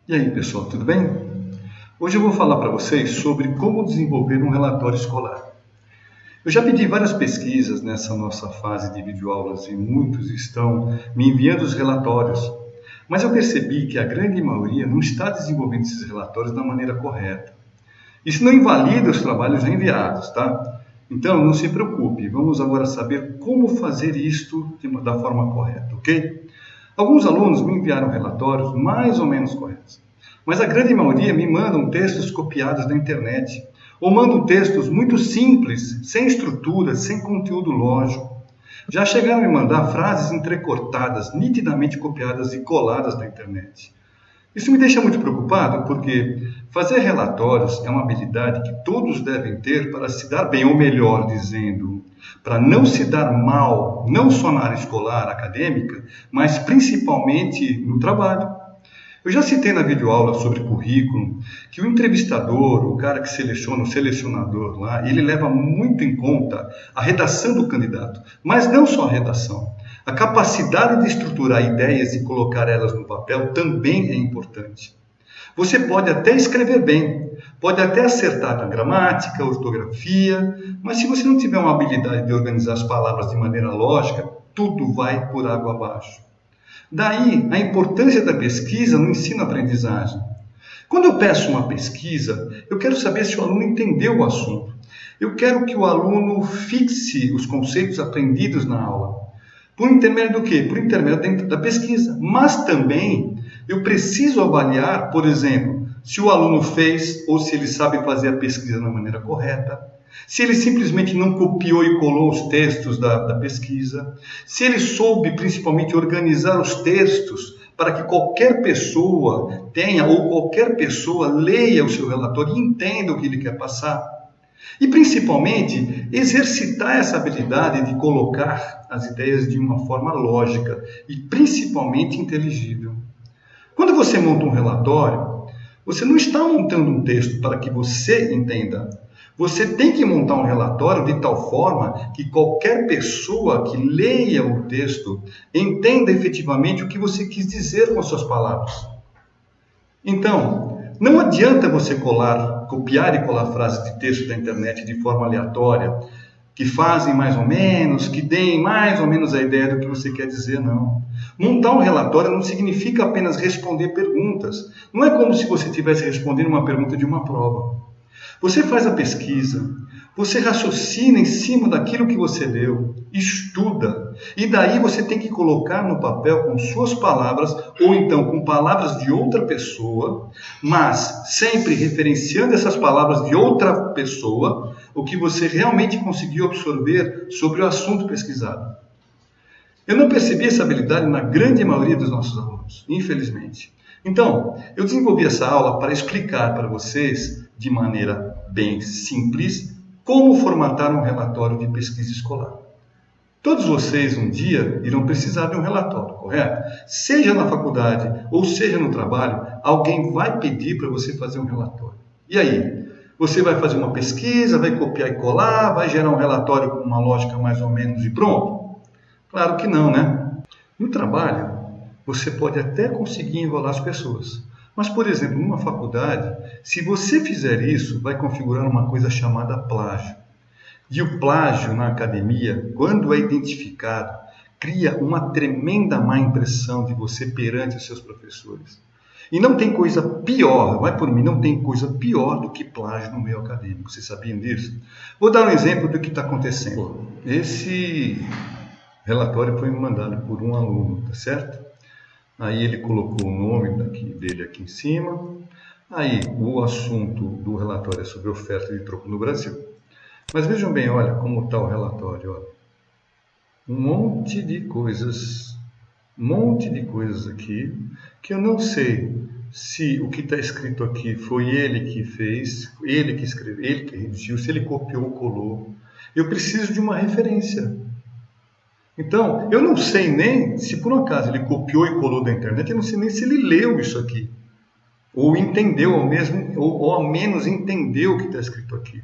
E aí, pessoal, tudo bem? Hoje eu vou falar para vocês sobre como desenvolver um relatório escolar. Eu já pedi várias pesquisas nessa nossa fase de videoaulas e muitos estão me enviando os relatórios, mas eu percebi que a grande maioria não está desenvolvendo esses relatórios da maneira correta. Isso não invalida os trabalhos já enviados, tá? Então, não se preocupe, vamos agora saber como fazer isto da forma correta, ok? Alguns alunos me enviaram relatórios mais ou menos corretos, mas a grande maioria me mandam textos copiados da internet, ou mandam textos muito simples, sem estrutura, sem conteúdo lógico. Já chegaram a me mandar frases entrecortadas, nitidamente copiadas e coladas da internet. Isso me deixa muito preocupado porque fazer relatórios é uma habilidade que todos devem ter para se dar bem, ou melhor dizendo, para não se dar mal, não só na área escolar, acadêmica, mas principalmente no trabalho. Eu já citei na videoaula sobre currículo que o entrevistador, o cara que seleciona, o selecionador lá, ele leva muito em conta a redação do candidato, mas não só a redação. A capacidade de estruturar ideias e colocar elas no papel também é importante. Você pode até escrever bem, pode até acertar na gramática, ortografia, mas se você não tiver uma habilidade de organizar as palavras de maneira lógica, tudo vai por água abaixo. Daí a importância da pesquisa no ensino-aprendizagem. Quando eu peço uma pesquisa, eu quero saber se o aluno entendeu o assunto. Eu quero que o aluno fixe os conceitos aprendidos na aula. Por intermédio do quê? Por intermédio da pesquisa. Mas também eu preciso avaliar, por exemplo, se o aluno fez ou se ele sabe fazer a pesquisa da maneira correta, se ele simplesmente não copiou e colou os textos da pesquisa, se ele soube principalmente organizar os textos para que qualquer pessoa tenha ou qualquer pessoa leia o seu relatório e entenda o que ele quer passar. E principalmente exercitar essa habilidade de colocar as ideias de uma forma lógica e principalmente inteligível. Quando você monta um relatório, você não está montando um texto para que você entenda. Você tem que montar um relatório de tal forma que qualquer pessoa que leia o texto entenda efetivamente o que você quis dizer com as suas palavras. Então, não adianta você copiar e colar frases de texto da internet de forma aleatória, que fazem mais ou menos, que deem mais ou menos a ideia do que você quer dizer, não. Montar um relatório não significa apenas responder perguntas. Não é como se você estivesse respondendo uma pergunta de uma prova. Você faz a pesquisa, você raciocina em cima daquilo que você leu, estuda, e daí você tem que colocar no papel com suas palavras, ou então com palavras de outra pessoa, mas sempre referenciando essas palavras de outra pessoa, o que você realmente conseguiu absorver sobre o assunto pesquisado. Eu não percebi essa habilidade na grande maioria dos nossos alunos, infelizmente. Então, eu desenvolvi essa aula para explicar para vocês, de maneira bem simples, como formatar um relatório de pesquisa escolar. Todos vocês um dia irão precisar de um relatório, correto? Seja na faculdade ou seja no trabalho, alguém vai pedir para você fazer um relatório. E aí? Você vai fazer uma pesquisa, vai copiar e colar, vai gerar um relatório com uma lógica mais ou menos e pronto? Claro que não, né? No trabalho, você pode até conseguir enrolar as pessoas. Mas, por exemplo, numa faculdade, se você fizer isso, vai configurar uma coisa chamada plágio. E o plágio na academia, quando é identificado, cria uma tremenda má impressão de você perante os seus professores. E não tem coisa pior, vai por mim, não tem coisa pior do que plágio no meio acadêmico. Vocês sabiam disso? Vou dar um exemplo do que está acontecendo. Esse relatório foi mandado por um aluno, tá certo? Aí ele colocou o nome dele aqui em cima. Aí o assunto do relatório é sobre oferta de troco no Brasil. Mas vejam bem, olha como está o relatório. Olha. Um monte de coisas aqui, que eu não sei se o que está escrito aqui foi ele que fez, ele que escreveu, ele que redigiu, se ele copiou ou colou. Eu preciso de uma referência. Então, eu não sei nem se por um acaso ele copiou e colou da internet, eu não sei nem se ele leu isso aqui. Ou entendeu, ou ao menos entendeu o que está escrito aqui.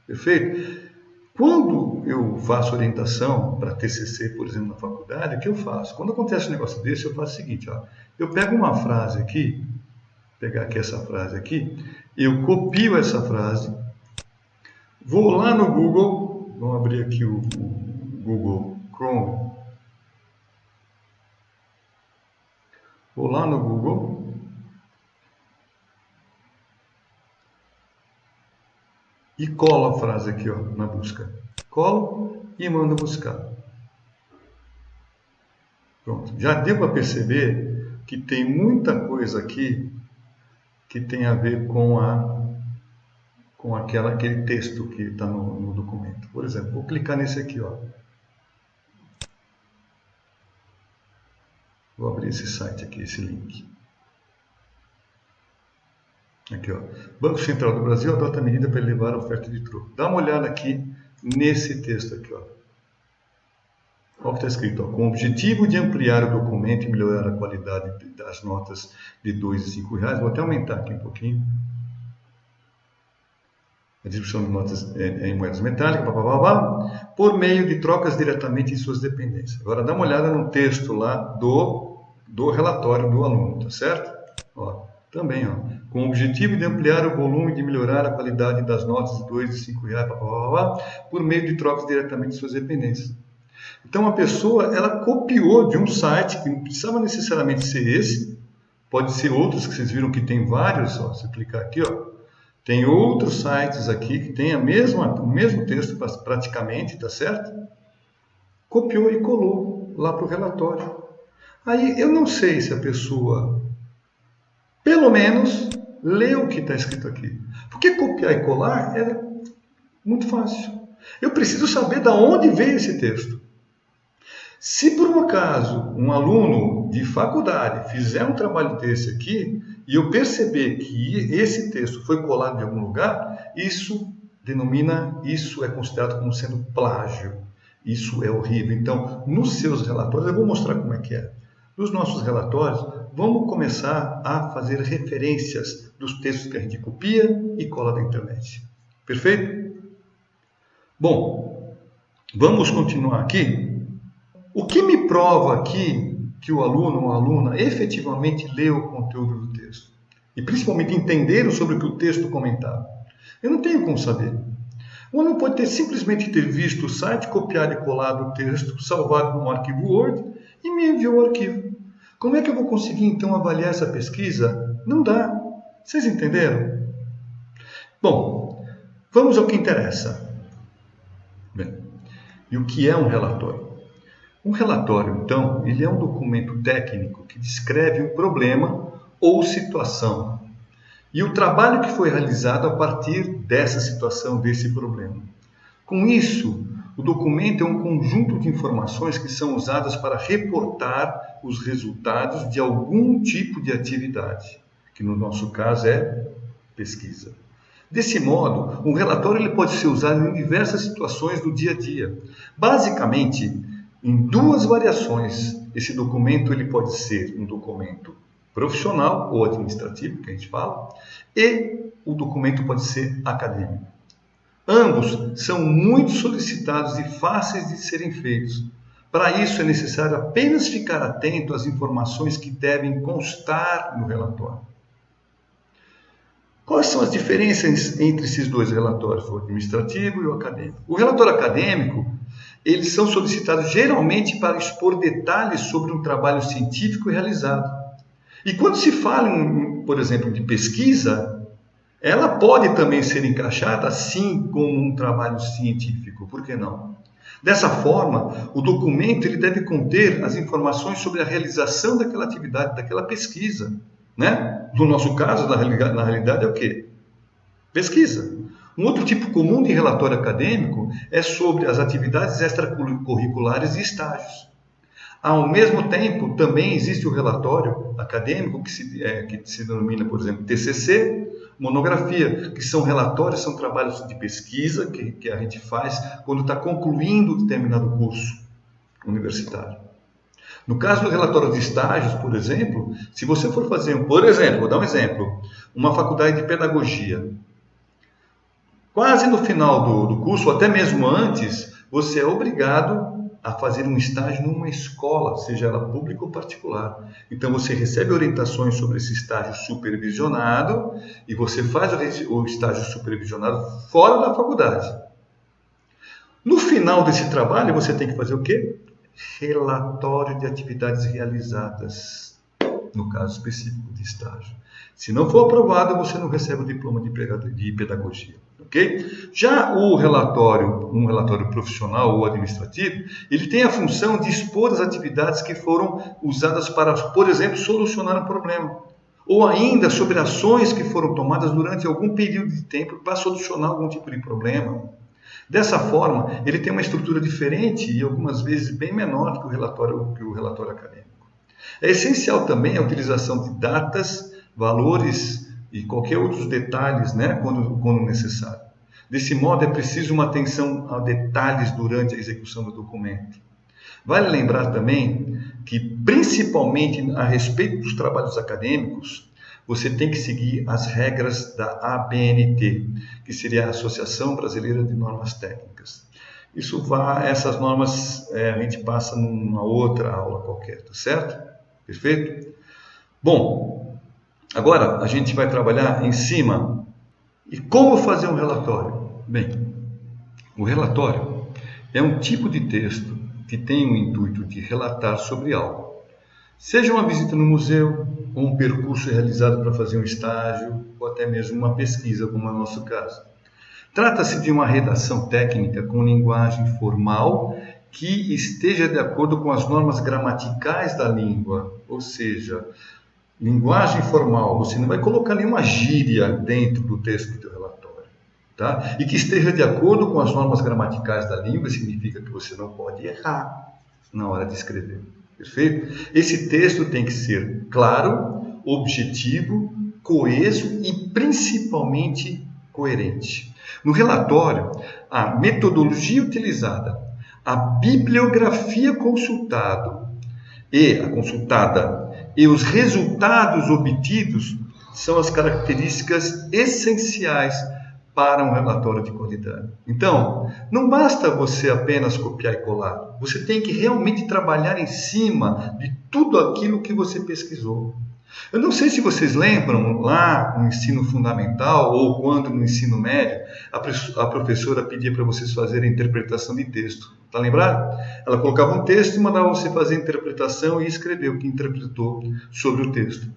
Perfeito? Quando eu faço orientação para TCC, por exemplo, na faculdade, o que eu faço? Quando acontece um negócio desse, eu faço o seguinte, ó, eu pego uma frase aqui, pegar aqui essa frase aqui, eu copio essa frase, vou lá no Google, vamos abrir aqui o Google Chrome, vou lá no Google e colo a frase aqui, ó, na busca. Colo e mando buscar. Pronto. Já deu para perceber que tem muita coisa aqui que tem a ver com aquele texto que está no documento. Por exemplo, vou clicar nesse aqui, ó. Vou abrir esse site aqui, esse link. Aqui, ó. Banco Central do Brasil adota medida para elevar a oferta de troco. Dá uma olhada aqui nesse texto aqui, ó. Olha o que está escrito, ó. Com o objetivo de ampliar o documento e melhorar a qualidade das notas de R$ 2 e R$ 5. Vou até aumentar aqui um pouquinho. A distribuição de notas em moedas metálicas, por meio de trocas diretamente em suas dependências. Agora dá uma olhada no texto lá do relatório do aluno, tá certo? Ó, também, ó, com o objetivo de ampliar o volume e de melhorar a qualidade das notas de R$ 2 e R$ 5, por meio de trocas diretamente em suas dependências. Então a pessoa, ela copiou de um site que não precisava necessariamente ser esse, pode ser outros que vocês viram que tem vários, ó, se eu clicar aqui, ó. Tem outros sites aqui que tem o mesmo texto praticamente, tá certo? Copiou e colou lá para o relatório. Aí eu não sei se a pessoa, pelo menos, leu o que está escrito aqui. Porque copiar e colar é muito fácil. Eu preciso saber de onde veio esse texto. Se por um acaso um aluno de faculdade fizer um trabalho desse aqui e eu perceber que esse texto foi colado de algum lugar, isso é considerado como sendo plágio. Isso é horrível. Então, nos seus relatórios, eu vou mostrar como é que é. Nos nossos relatórios, vamos começar a fazer referências dos textos que a gente copia e cola da internet. Perfeito? Bom, vamos continuar aqui. O que me prova aqui que o aluno ou a aluna efetivamente leu o conteúdo do texto? E principalmente entenderam sobre o que o texto comentava? Eu não tenho como saber. O aluno pode simplesmente ter visto o site, copiado e colado o texto, salvado num arquivo Word e me enviou o arquivo. Como é que eu vou conseguir então avaliar essa pesquisa? Não dá. Vocês entenderam? Bom, vamos ao que interessa. Bem, e o que é um relatório? Um relatório, então, ele é um documento técnico que descreve um problema ou situação e o trabalho que foi realizado a partir dessa situação, desse problema. Com isso, o documento é um conjunto de informações que são usadas para reportar os resultados de algum tipo de atividade, que no nosso caso é pesquisa. Desse modo, um relatório ele pode ser usado em diversas situações do dia a dia. Basicamente, em duas variações, esse documento ele pode ser um documento profissional ou administrativo, que a gente fala, e o documento pode ser acadêmico. Ambos são muito solicitados e fáceis de serem feitos. Para isso é necessário apenas ficar atento às informações que devem constar no relatório. Quais são as diferenças entre esses dois relatórios, o administrativo e o acadêmico? O relatório acadêmico, eles são solicitados geralmente para expor detalhes sobre um trabalho científico realizado. E quando se fala, por exemplo, de pesquisa, ela pode também ser encaixada assim como um trabalho científico, por que não? Dessa forma, o documento ele deve conter as informações sobre a realização daquela atividade, daquela pesquisa. Né? No nosso caso, na realidade, é o quê? Pesquisa. Um outro tipo comum de relatório acadêmico é sobre as atividades extracurriculares e estágios. Ao mesmo tempo, também existe o relatório acadêmico que se denomina, por exemplo, TCC, monografia, que são relatórios, são trabalhos de pesquisa que a gente faz quando está concluindo determinado curso universitário. No caso do relatório de estágios, por exemplo, se você for fazer, vou dar um exemplo, uma faculdade de pedagogia, quase no final do curso, ou até mesmo antes, você é obrigado a fazer um estágio numa escola, seja ela pública ou particular. Então você recebe orientações sobre esse estágio supervisionado e você faz o estágio supervisionado fora da faculdade. No final desse trabalho você tem que fazer o quê? Relatório de atividades realizadas, no caso específico de estágio. Se não for aprovado, você não recebe o diploma de pedagogia, ok? Já um relatório profissional ou administrativo, ele tem a função de expor as atividades que foram usadas para, por exemplo, solucionar um problema, ou ainda sobre ações que foram tomadas durante algum período de tempo para solucionar algum tipo de problema. Dessa forma, ele tem uma estrutura diferente e algumas vezes bem menor que o relatório acadêmico. É essencial também a utilização de datas, valores e qualquer outros detalhes, né, quando necessário. Desse modo, é preciso uma atenção a detalhes durante a execução do documento. Vale lembrar também que, principalmente a respeito dos trabalhos acadêmicos, você tem que seguir as regras da ABNT, que seria a Associação Brasileira de Normas Técnicas. Essas normas a gente passa numa outra aula qualquer, tá certo? Perfeito? Bom, agora a gente vai trabalhar em cima. E como fazer um relatório? Bem, o relatório é um tipo de texto que tem o intuito de relatar sobre algo. Seja uma visita no museu, ou um percurso realizado para fazer um estágio, ou até mesmo uma pesquisa, como é o nosso caso. Trata-se de uma redação técnica com linguagem formal que esteja de acordo com as normas gramaticais da língua, ou seja, linguagem formal, você não vai colocar nenhuma gíria dentro do texto do teu relatório, tá? E que esteja de acordo com as normas gramaticais da língua, significa que você não pode errar na hora de escrever, perfeito? Esse texto tem que ser claro, objetivo, coeso e principalmente coerente. No relatório, a metodologia utilizada, a bibliografia consultada e os resultados obtidos são as características essenciais para um relatório de qualidade. Então, não basta você apenas copiar e colar. Você tem que realmente trabalhar em cima de tudo aquilo que você pesquisou. Eu não sei se vocês lembram, lá no ensino fundamental ou quando no ensino médio, a professora pedia para vocês fazerem interpretação de texto. Está lembrado? Ela colocava um texto e mandava você fazer a interpretação e escrever o que interpretou sobre o texto.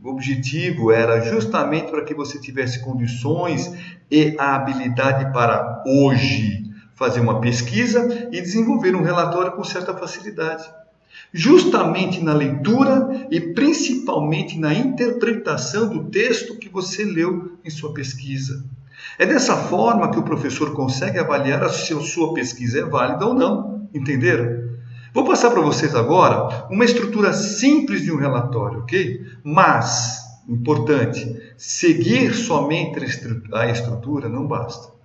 O objetivo era justamente para que você tivesse condições e a habilidade para hoje fazer uma pesquisa e desenvolver um relatório com certa facilidade. Justamente na leitura e principalmente na interpretação do texto que você leu em sua pesquisa. É dessa forma que o professor consegue avaliar se a sua pesquisa é válida ou não. Entenderam? Vou passar para vocês agora uma estrutura simples de um relatório, ok? Mas, importante, seguir somente a estrutura não basta.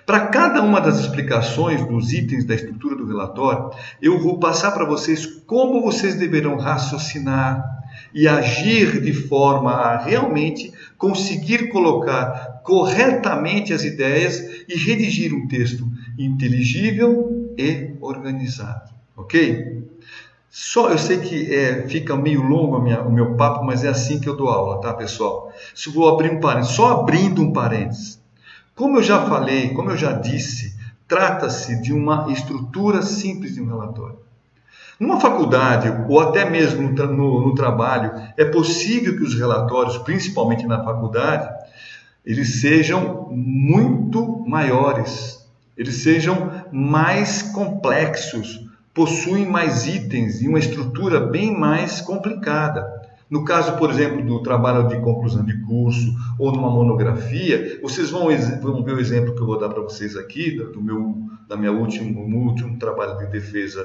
Para cada uma das explicações dos itens da estrutura do relatório, eu vou passar para vocês como vocês deverão raciocinar e agir de forma a realmente conseguir colocar corretamente as ideias e redigir um texto inteligível e organizado, ok? Eu sei que fica meio longo o meu papo, mas é assim que eu dou aula, tá, pessoal? Vou abrir um parênteses, só abrindo um parênteses. Como eu já falei, como eu já disse, trata-se de uma estrutura simples de um relatório. Numa faculdade, ou até mesmo no trabalho, é possível que os relatórios, principalmente na faculdade, eles sejam muito maiores, eles sejam mais complexos, possuem mais itens e uma estrutura bem mais complicada. No caso, por exemplo, do trabalho de conclusão de curso ou numa monografia, vocês vão ver o exemplo que eu vou dar para vocês aqui, do meu último trabalho de defesa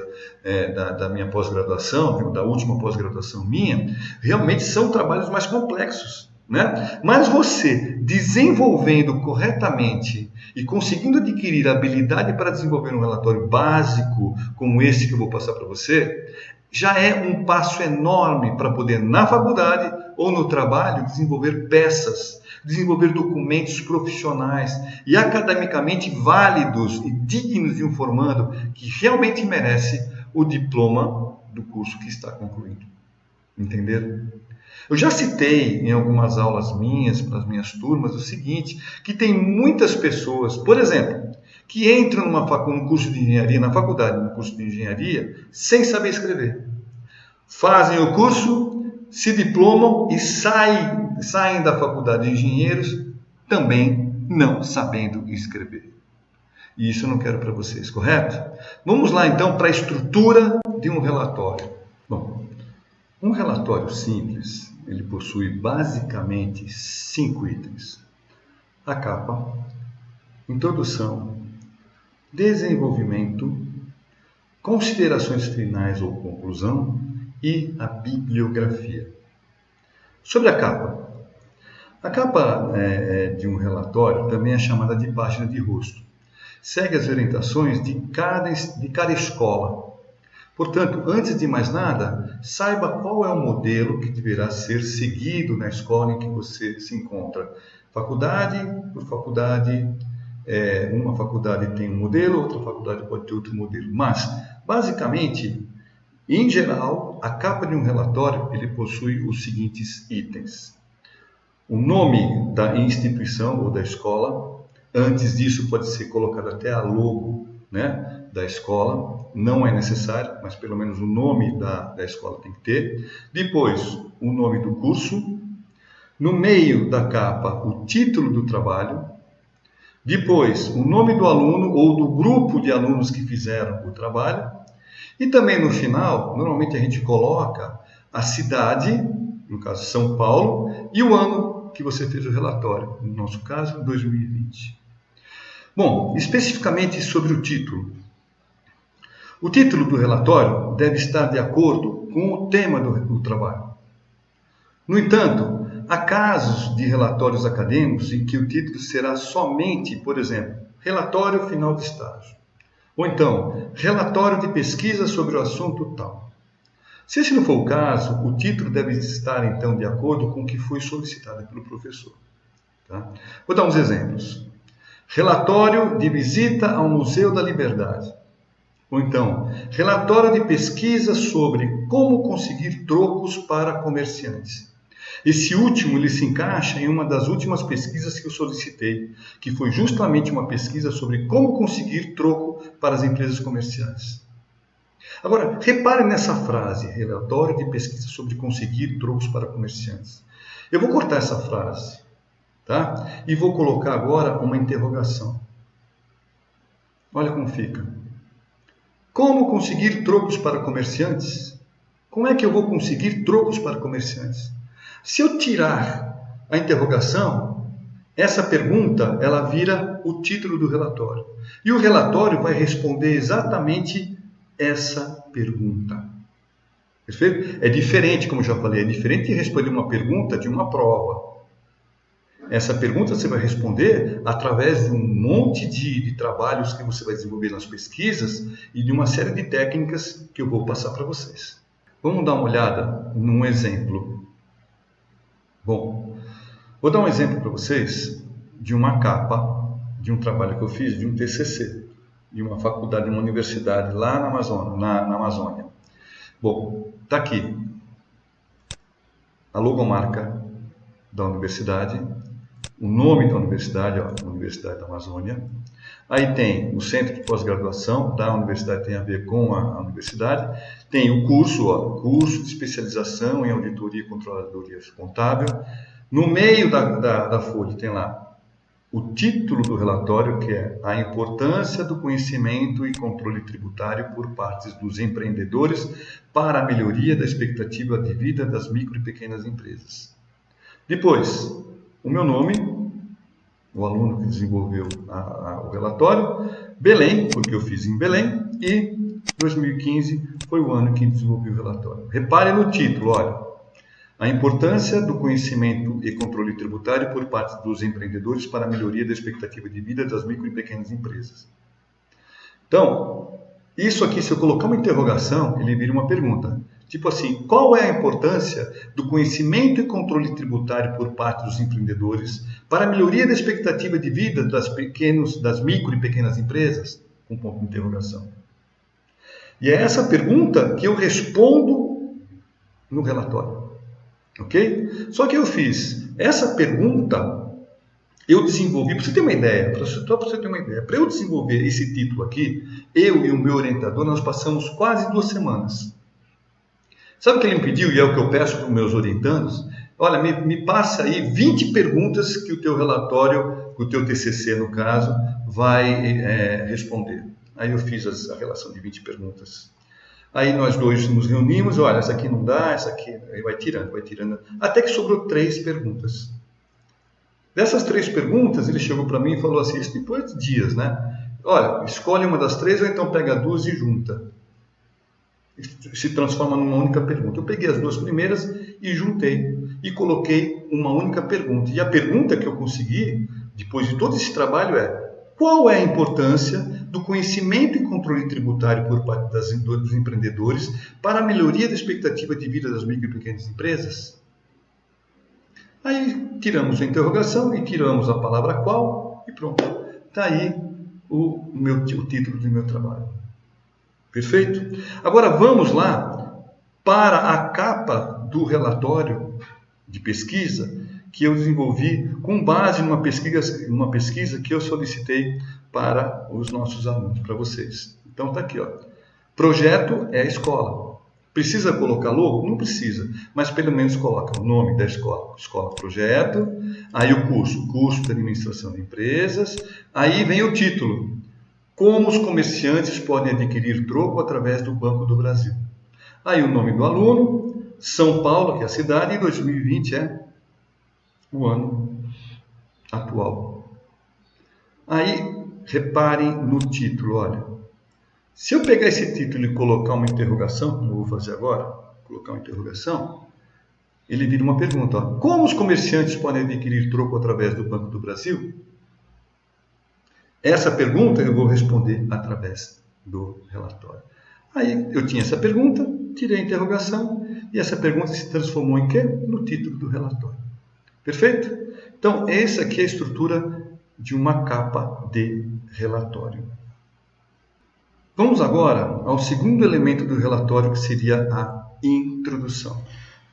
da minha pós-graduação, da última pós-graduação minha. Realmente são trabalhos mais complexos, né? Mas você, desenvolvendo corretamente e conseguindo adquirir a habilidade para desenvolver um relatório básico como esse que eu vou passar para você, já é um passo enorme para poder, na faculdade ou no trabalho, desenvolver peças desenvolver documentos profissionais e academicamente válidos e dignos de um formando que realmente merece o diploma do curso que está concluindo. Entenderam? Eu já citei em algumas aulas minhas, para as minhas turmas, o seguinte, que tem muitas pessoas, por exemplo, que entram num curso de engenharia, na faculdade, no curso de engenharia, sem saber escrever. Fazem o curso, se diplomam e saem da faculdade de engenheiros também não sabendo escrever. E isso eu não quero para vocês, correto? Vamos lá então para a estrutura de um relatório. Bom, um relatório simples, ele possui basicamente 5 itens. A capa, introdução, desenvolvimento, considerações finais ou conclusão e a bibliografia. Sobre a capa de um relatório também é chamada de página de rosto. Segue as orientações de cada escola. Portanto, antes de mais nada, saiba qual é o modelo que deverá ser seguido na escola em que você se encontra. Faculdade por faculdade, uma faculdade tem um modelo, outra faculdade pode ter outro modelo. Mas, basicamente, em geral, a capa de um relatório ele possui os seguintes itens. O nome da instituição ou da escola. Antes disso, pode ser colocado até a logo, né, da escola. Não é necessário, mas pelo menos o nome da escola tem que ter. Depois, o nome do curso. No meio da capa, o título do trabalho. Depois, o nome do aluno ou do grupo de alunos que fizeram o trabalho. E também no final, normalmente a gente coloca a cidade, no caso São Paulo, e o ano que você fez o relatório, no nosso caso, 2020. Bom, especificamente sobre o título. O título do relatório deve estar de acordo com o tema do trabalho. No entanto, há casos de relatórios acadêmicos em que o título será somente, por exemplo, relatório final de estágio. Ou então, relatório de pesquisa sobre o assunto tal. Se esse não for o caso, o título deve estar, então, de acordo com o que foi solicitado pelo professor. Tá? Vou dar uns exemplos. Relatório de visita ao Museu da Liberdade. Ou então, relatório de pesquisa sobre como conseguir trocos para comerciantes. Esse último ele se encaixa em uma das últimas pesquisas que eu solicitei, que foi justamente uma pesquisa sobre como conseguir troco para as empresas comerciais. Agora, repare nessa frase, relatório de pesquisa sobre conseguir trocos para comerciantes. Eu vou cortar essa frase, tá? E vou colocar agora uma interrogação. Olha como fica. Como conseguir trocos para comerciantes? Como é que eu vou conseguir trocos para comerciantes? Se eu tirar a interrogação, essa pergunta ela vira o título do relatório. E o relatório vai responder exatamente essa pergunta. Perfeito? É diferente, como eu já falei, é diferente de responder uma pergunta de uma prova. Essa pergunta você vai responder através de um monte de trabalhos que você vai desenvolver nas pesquisas e de uma série de técnicas que eu vou passar para vocês. Vamos dar uma olhada num exemplo. Bom, vou dar um exemplo para vocês de uma capa de um trabalho que eu fiz, de um TCC, de uma faculdade, de uma universidade lá na Amazônia. Bom, está aqui a logomarca da universidade, o nome da universidade, Universidade da Amazônia. Aí tem o centro de pós-graduação da universidade, tem a ver com a universidade. Tem o curso, curso de especialização em auditoria e controladoria contábil. No meio da folha tem lá o título do relatório, que é a importância do conhecimento e controle tributário por parte dos empreendedores para a melhoria da expectativa de vida das micro e pequenas empresas. Depois, o meu nome, o aluno que desenvolveu o relatório, Belém, porque eu fiz em Belém, e 2015 foi o ano que desenvolvi o relatório. Repare no título, olha, a importância do conhecimento e controle tributário por parte dos empreendedores para a melhoria da expectativa de vida das micro e pequenas empresas. Então, isso aqui, se eu colocar uma interrogação, ele vira uma pergunta. Tipo assim, qual é a importância do conhecimento e controle tributário por parte dos empreendedores para a melhoria da expectativa de vida das micro e pequenas empresas? Com ponto de interrogação. E é essa pergunta que eu respondo no relatório. Ok? Só que eu fiz essa pergunta, eu desenvolvi, para você ter uma ideia, para eu desenvolver esse título aqui, eu e o meu orientador, nós passamos quase 2 semanas. Sabe o que ele me pediu, e é o que eu peço para os meus orientandos? Olha, me passa aí 20 perguntas que o teu relatório, o teu TCC, no caso, vai responder. Aí eu fiz a relação de 20 perguntas. Aí nós dois nos reunimos, olha, essa aqui não dá, essa aqui... Aí vai tirando. Até que sobrou 3 perguntas. Dessas 3 perguntas, ele chegou para mim e falou assim, isso depois de dias, né? Olha, escolhe uma das 3 ou então pega 2 e junta. Se transforma numa única pergunta. Eu peguei as 2 primeiras e juntei e coloquei uma única pergunta. E a pergunta que eu consegui, depois de todo esse trabalho, é: qual é a importância do conhecimento e controle tributário por parte dos empreendedores para a melhoria da expectativa de vida das micro e pequenas empresas? Aí tiramos a interrogação e tiramos a palavra qual e pronto. Está aí o título do meu trabalho. Perfeito? Agora vamos lá para a capa do relatório de pesquisa que eu desenvolvi com base numa pesquisa que eu solicitei para os nossos alunos, para vocês. Então está aqui, ó. Projeto é a escola. Precisa colocar logo? Não precisa, mas pelo menos coloca o nome da escola. Escola Projeto, aí o curso de administração de empresas, aí vem o título. Como os comerciantes podem adquirir troco através do Banco do Brasil. Aí o nome do aluno, São Paulo, que é a cidade, e 2020 é o ano atual. Aí, reparem no título, olha. Se eu pegar esse título e colocar uma interrogação, como eu vou fazer agora, colocar uma interrogação, ele vira uma pergunta. Ó, como os comerciantes podem adquirir troco através do Banco do Brasil? Essa pergunta eu vou responder através do relatório. Aí eu tinha essa pergunta, tirei a interrogação e essa pergunta se transformou em quê? No título do relatório. Perfeito? Então, essa aqui é a estrutura de uma capa de relatório. Vamos agora ao segundo elemento do relatório, que seria a introdução.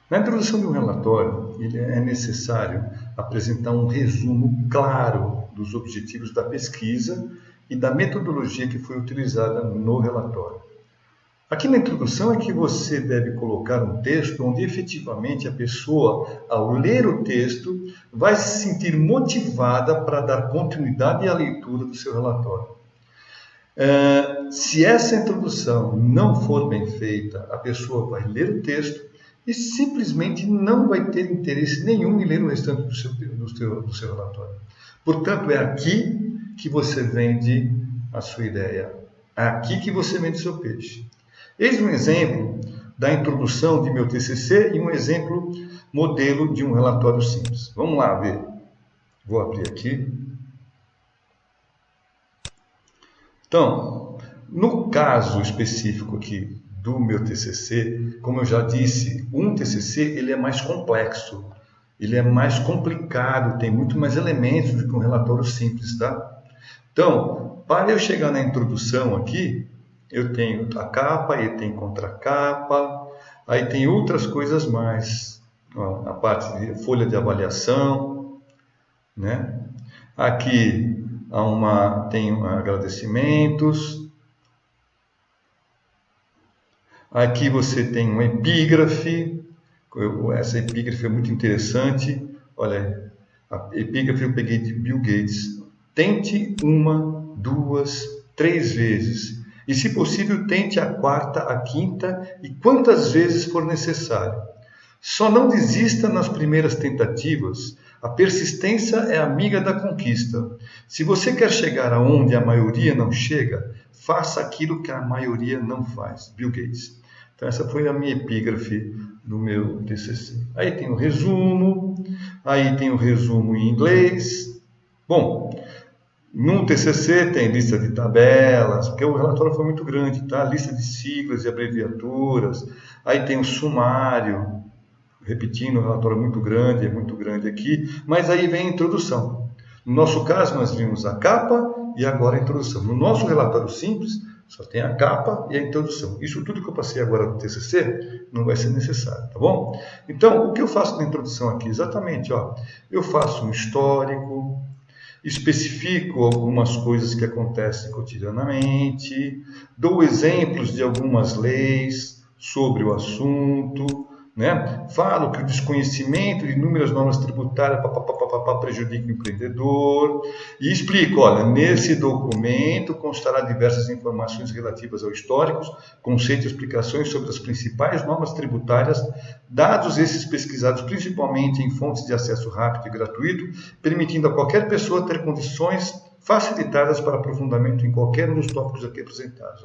Na introdução de um relatório, é necessário apresentar um resumo claro dos objetivos da pesquisa e da metodologia que foi utilizada no relatório. Aqui na introdução é que você deve colocar um texto onde efetivamente a pessoa, ao ler o texto, vai se sentir motivada para dar continuidade à leitura do seu relatório. Se essa introdução não for bem feita, a pessoa vai ler o texto e simplesmente não vai ter interesse nenhum em ler o restante do seu relatório. Portanto, é aqui que você vende a sua ideia. É aqui que você vende o seu peixe. Eis um exemplo da introdução de meu TCC e um exemplo modelo de um relatório simples. Vamos lá ver. Vou abrir aqui. Então, no caso específico aqui do meu TCC, como eu já disse, um TCC ele é mais complexo, ele é mais complicado, tem muito mais elementos do que um relatório simples, tá? Então, para eu chegar na introdução aqui, eu tenho a capa, aí tem contracapa, aí tem outras coisas mais, ó, a parte de folha de avaliação, né? Aqui tem agradecimentos. Aqui você tem uma epígrafe. Essa epígrafe é muito interessante. Olha, a epígrafe eu peguei de Bill Gates. Tente 1, 2, 3 vezes. E, se possível, tente a 4ª, a 5ª e quantas vezes for necessário. Só não desista nas primeiras tentativas. A persistência é amiga da conquista. Se você quer chegar aonde a maioria não chega, faça aquilo que a maioria não faz. Bill Gates. Então, essa foi a minha epígrafe do meu TCC. Aí tem o resumo, aí tem o resumo em inglês. Bom, No TCC tem lista de tabelas, porque o relatório foi muito grande, tá? Lista de siglas e abreviaturas, aí tem o sumário, repetindo, o relatório é muito grande aqui, mas aí vem a introdução. No nosso caso, nós vimos a capa e agora a introdução. No nosso relatório simples, só tem a capa e a introdução. Isso tudo que eu passei agora no TCC não vai ser necessário, tá bom? Então, o que eu faço na introdução aqui? Exatamente, ó, eu faço um histórico, especifico algumas coisas que acontecem cotidianamente, dou exemplos de algumas leis sobre o assunto, né? Falo que o desconhecimento de inúmeras normas tributárias prejudica o empreendedor e explico, olha, nesse documento constará diversas informações relativas ao históricos, conceitos e explicações sobre as principais normas tributárias, dados esses pesquisados principalmente em fontes de acesso rápido e gratuito, permitindo a qualquer pessoa ter condições facilitadas para aprofundamento em qualquer um dos tópicos aqui apresentados.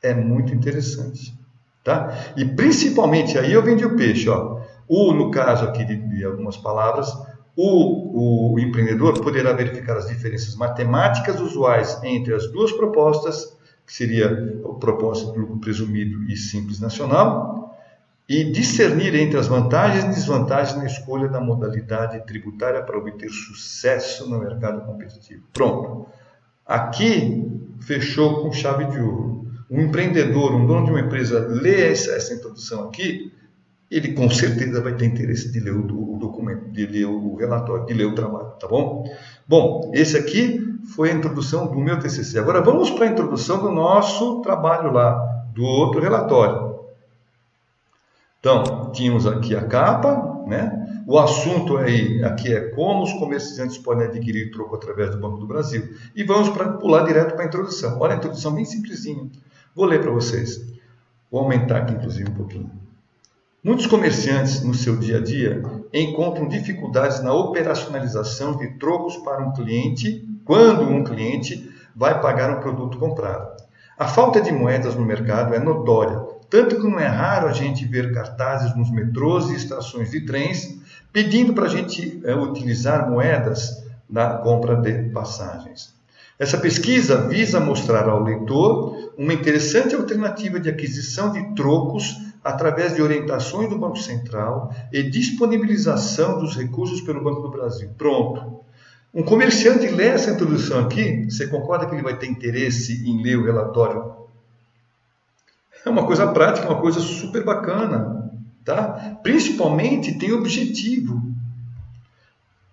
É muito interessante. Tá? E principalmente aí eu vendi o peixe. Ó. No caso aqui de algumas palavras, o empreendedor poderá verificar as diferenças matemáticas usuais entre as duas propostas, que seria a proposta de lucro presumido e simples nacional, e discernir entre as vantagens e desvantagens na escolha da modalidade tributária para obter sucesso no mercado competitivo. Pronto. Aqui fechou com chave de ouro. Um empreendedor, um dono de uma empresa, lê essa introdução aqui, ele com certeza vai ter interesse de ler o documento, de ler o relatório, de ler o trabalho, tá bom? Bom, esse aqui foi a introdução do meu TCC. Agora vamos para a introdução do nosso trabalho lá, do outro relatório. Então, tínhamos aqui a capa, né? O assunto aqui é como os comerciantes podem adquirir troco através do Banco do Brasil. E vamos pular direto para a introdução. Olha a introdução bem simplesinha. Vou ler para vocês. Vou aumentar aqui, inclusive, um pouquinho. Muitos comerciantes, no seu dia a dia, encontram dificuldades na operacionalização de trocos para um cliente, quando um cliente vai pagar um produto comprado. A falta de moedas no mercado é notória, tanto que não é raro a gente ver cartazes nos metrôs e estações de trens pedindo para a gente utilizar moedas na compra de passagens. Essa pesquisa visa mostrar ao leitor uma interessante alternativa de aquisição de trocos através de orientações do Banco Central e disponibilização dos recursos pelo Banco do Brasil. Pronto. Um comerciante lê essa introdução aqui, você concorda que ele vai ter interesse em ler o relatório? É uma coisa prática, uma coisa super bacana, tá? Principalmente tem objetivo.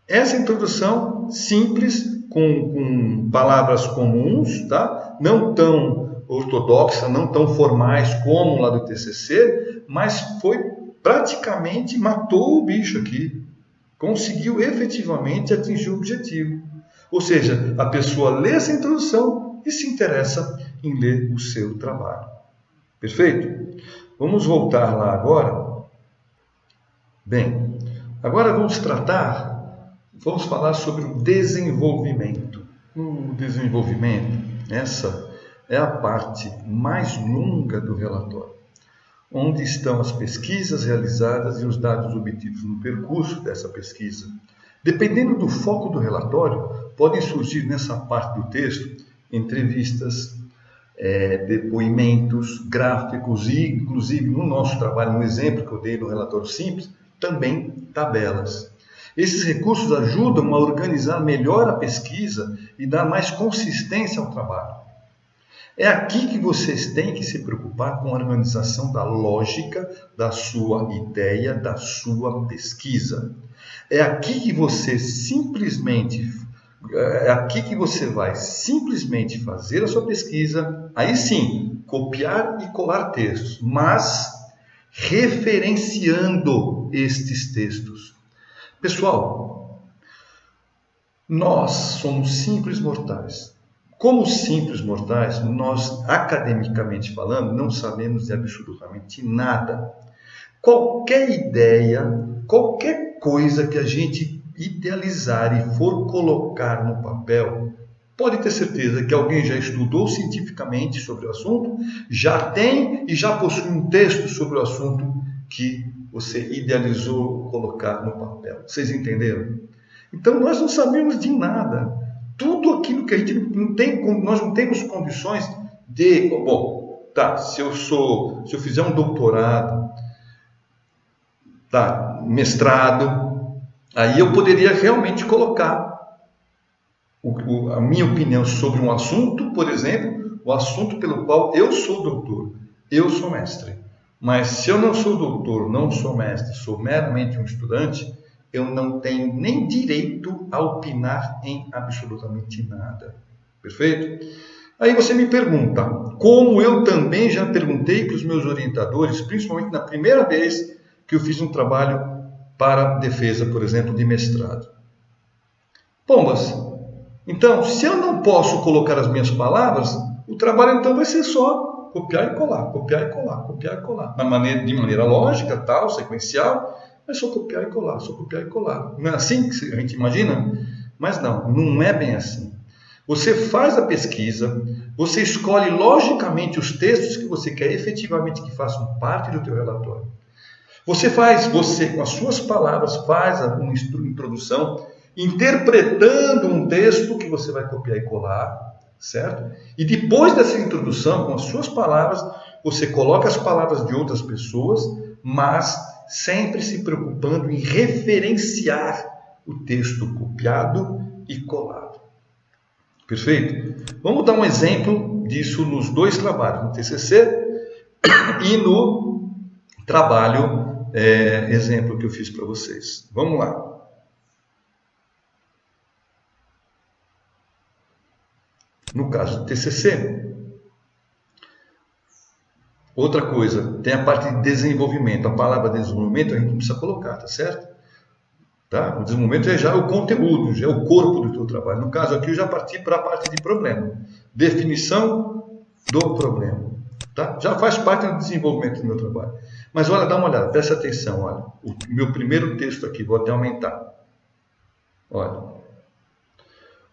Essa introdução simples, com palavras comuns, tá? Não tão ortodoxa, não tão formais como lá do TCC, mas foi praticamente, matou o bicho aqui. Conseguiu efetivamente atingir o objetivo. Ou seja, a pessoa lê essa introdução e se interessa em ler o seu trabalho. Perfeito? Vamos voltar lá agora. Bem, agora vamos falar sobre o desenvolvimento. O desenvolvimento, essa é a parte mais longa do relatório, onde estão as pesquisas realizadas e os dados obtidos no percurso dessa pesquisa. Dependendo do foco do relatório, podem surgir nessa parte do texto entrevistas, depoimentos, gráficos e, inclusive, no nosso trabalho, no exemplo que eu dei no relatório simples, também tabelas. Esses recursos ajudam a organizar melhor a pesquisa e dar mais consistência ao trabalho. É aqui que vocês têm que se preocupar com a organização da lógica da sua ideia, da sua pesquisa. É aqui que você vai simplesmente fazer a sua pesquisa, aí sim, copiar e colar textos, mas referenciando estes textos. Pessoal, nós somos simples mortais. Como simples mortais, nós, academicamente falando, não sabemos de absolutamente nada. Qualquer ideia, qualquer coisa que a gente idealizar e for colocar no papel, pode ter certeza que alguém já estudou cientificamente sobre o assunto, já tem e já possui um texto sobre o assunto que você idealizou colocar no papel. Vocês entenderam? Então, nós não sabemos de nada. Tudo aquilo que a gente não tem, nós não temos condições de, bom, tá, se eu fizer um doutorado, tá, mestrado, aí eu poderia realmente colocar a minha opinião sobre um assunto, por exemplo, o assunto pelo qual eu sou doutor, eu sou mestre. Mas se eu não sou doutor, não sou mestre, sou meramente um estudante, eu não tenho nem direito a opinar em absolutamente nada. Perfeito? Aí você me pergunta, como eu também já perguntei para os meus orientadores, principalmente na primeira vez que eu fiz um trabalho para defesa, por exemplo, de mestrado. Pombas, então, se eu não posso colocar as minhas palavras, o trabalho então vai ser só copiar e colar, copiar e colar, copiar e colar. De maneira lógica, tal, sequencial, é só copiar e colar, só copiar e colar. Não é assim que a gente imagina? Mas não é bem assim. Você faz a pesquisa, você escolhe logicamente os textos que você quer efetivamente que façam parte do teu relatório. Você com as suas palavras, faz uma introdução, interpretando um texto que você vai copiar e colar, certo? E depois dessa introdução, com as suas palavras, você coloca as palavras de outras pessoas, mas sempre se preocupando em referenciar o texto copiado e colado. Perfeito? Vamos dar um exemplo disso nos dois trabalhos, no TCC e no trabalho exemplo que eu fiz para vocês. Vamos lá. No caso do TCC, outra coisa, tem a parte de desenvolvimento. A palavra desenvolvimento a gente não precisa colocar, tá certo? Tá? O desenvolvimento já é o conteúdo, já é o corpo do teu trabalho. No caso aqui, eu já parti para a parte de problema. Definição do problema. Tá? Já faz parte do desenvolvimento do meu trabalho. Mas olha, dá uma olhada, presta atenção, olha. O meu primeiro texto aqui, vou até aumentar. Olha.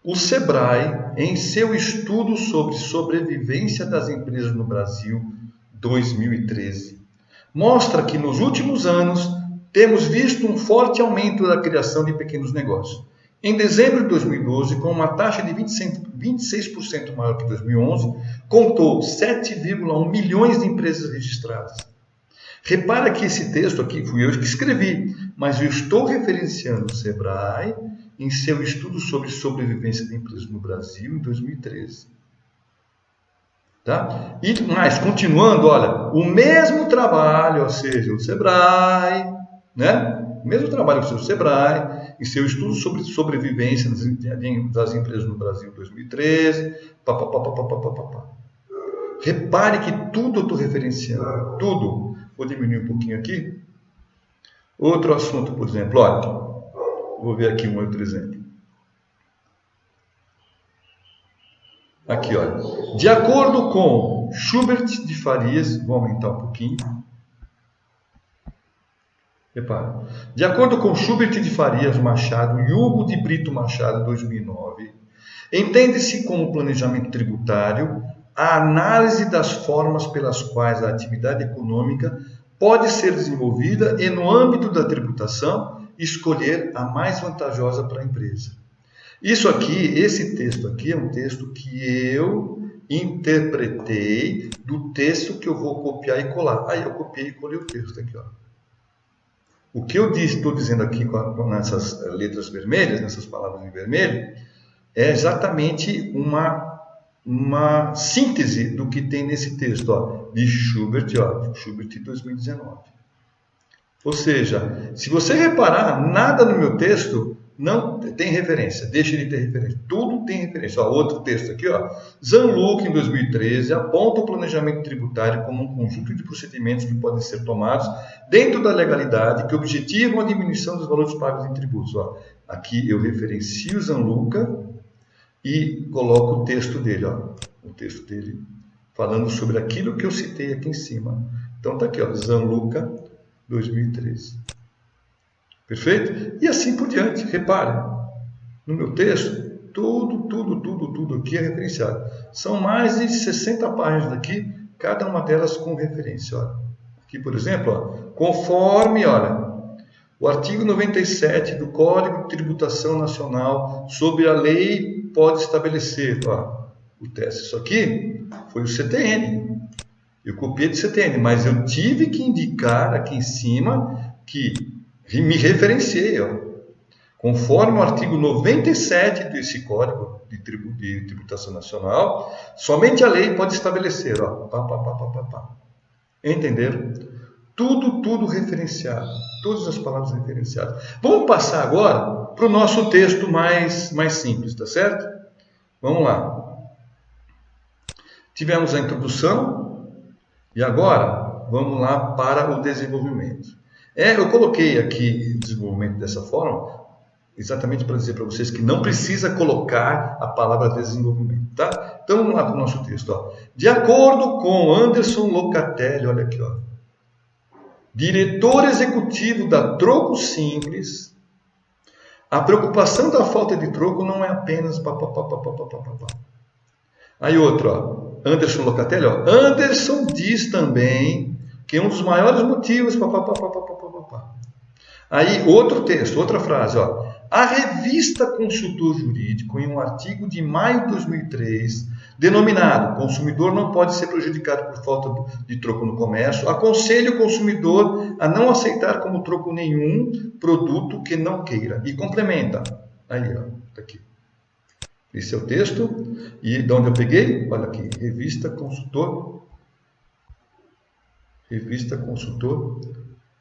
O Sebrae, em seu estudo sobre sobrevivência das empresas no Brasil, 2013, mostra que nos últimos anos temos visto um forte aumento da criação de pequenos negócios. Em dezembro de 2012, com uma taxa de 26% maior que 2011, contou 7,1 milhões de empresas registradas. Repara que esse texto aqui fui eu que escrevi, mas eu estou referenciando o Sebrae em seu estudo sobre sobrevivência de empresas no Brasil em 2013. Tá? E mais, continuando, olha, o mesmo trabalho, ou seja, o Sebrae, né? O mesmo trabalho que o Sebrae, em seu estudo sobre sobrevivência das empresas no Brasil em 2013, Repare que tudo eu estou referenciando, tudo. Vou diminuir um pouquinho aqui. Outro assunto, por exemplo, olha, vou ver aqui um outro exemplo. Aqui, olha. De acordo com Schubert de Farias, vou aumentar um pouquinho. Repara. De acordo com Schubert de Farias Machado e Hugo de Brito Machado, 2009, entende-se como planejamento tributário a análise das formas pelas quais a atividade econômica pode ser desenvolvida e, no âmbito da tributação, escolher a mais vantajosa para a empresa. Isso aqui, esse texto aqui é um texto que eu interpretei do texto que eu vou copiar e colar. Aí eu copiei e colei o texto aqui, ó. O que eu estou dizendo aqui nessas letras vermelhas, nessas palavras em vermelho, é exatamente uma síntese do que tem nesse texto, ó, de Schubert, Schubert 2019. Ou seja, se você reparar, nada no meu texto não tem referência, deixa de ter referência. Tudo tem referência. Ó, outro texto aqui, ó. Zanluc, em 2013, aponta o planejamento tributário como um conjunto de procedimentos que podem ser tomados dentro da legalidade que objetivam a diminuição dos valores pagos em tributos. Ó, aqui eu referencio Zanluc e coloco o texto dele, ó, o texto dele falando sobre aquilo que eu citei aqui em cima. Então tá aqui, ó, Zanluc 2013. Perfeito? E assim por diante. Repare, no meu texto, tudo aqui é referenciado. São mais de 60 páginas aqui, cada uma delas com referência. Olha. Aqui, por exemplo, ó, conforme, olha, O artigo 97 do Código de Tributação Nacional sobre a lei pode estabelecer, o teste. Isso aqui foi o CTN. Eu copiei do CTN, mas eu tive que indicar aqui em cima que me referenciei, conforme o artigo 97 desse Código de Tributação Nacional, somente a lei pode estabelecer, Entenderam? Tudo referenciado, todas as palavras referenciadas. Vamos passar agora para o nosso texto mais simples, tá certo? Vamos lá. Tivemos a introdução e agora vamos lá para o desenvolvimento. Eu coloquei aqui o desenvolvimento dessa forma, exatamente para dizer para vocês que não precisa colocar a palavra desenvolvimento, tá? Então vamos lá para o nosso texto. De acordo com Anderson Locatelli, olha aqui, diretor executivo da Troco Simples, a preocupação da falta de troco não é apenas Aí outro, Anderson Locatelli, Anderson diz também que um dos maiores motivos Aí outro texto, outra frase, a revista Consultor Jurídico, em um artigo de maio de 2003, denominado Consumidor não pode ser prejudicado por falta de troco no comércio, aconselha o consumidor a não aceitar como troco nenhum produto que não queira. E complementa. Aí, tá aqui. Esse é o texto. E de onde eu peguei? Olha aqui, Revista Consultor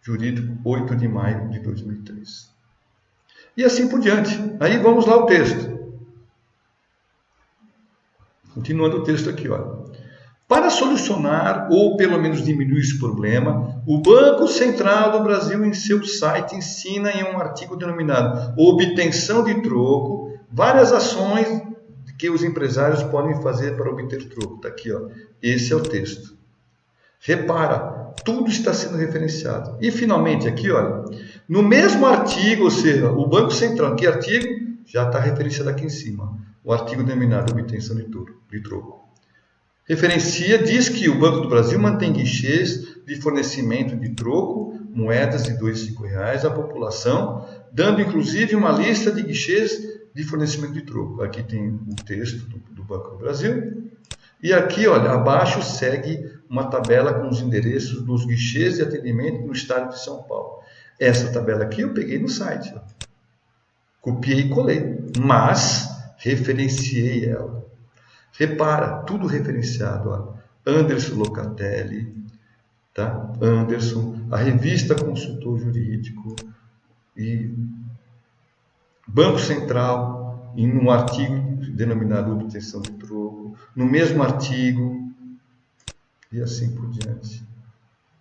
Jurídico, 8 de maio de 2003. E assim por diante. Aí vamos lá ao texto. Continuando o texto aqui, Para solucionar ou pelo menos diminuir esse problema, o Banco Central do Brasil em seu site ensina em um artigo denominado Obtenção de Troco, várias ações que os empresários podem fazer para obter troco. Está aqui, esse é o texto. Repara, tudo está sendo referenciado. E finalmente aqui, no mesmo artigo, ou seja, o Banco Central, que artigo? Já está referenciado aqui em cima. O artigo denominado Obtenção de Troco. Referencia, diz que o Banco do Brasil mantém guichês de fornecimento de troco, moedas de R$ 2,5 à população, dando inclusive uma lista de guichês de fornecimento de troco. Aqui tem o texto do Banco do Brasil. E aqui, abaixo segue uma tabela com os endereços dos guichês de atendimento no estado de São Paulo. Essa tabela aqui eu peguei no site. Copiei e colei, mas referenciei ela. Repara, tudo referenciado. Anderson Locatelli, tá? Anderson, a revista Consultor Jurídico e Banco Central, em um artigo denominado Obtenção de Troco, no mesmo artigo, e assim por diante.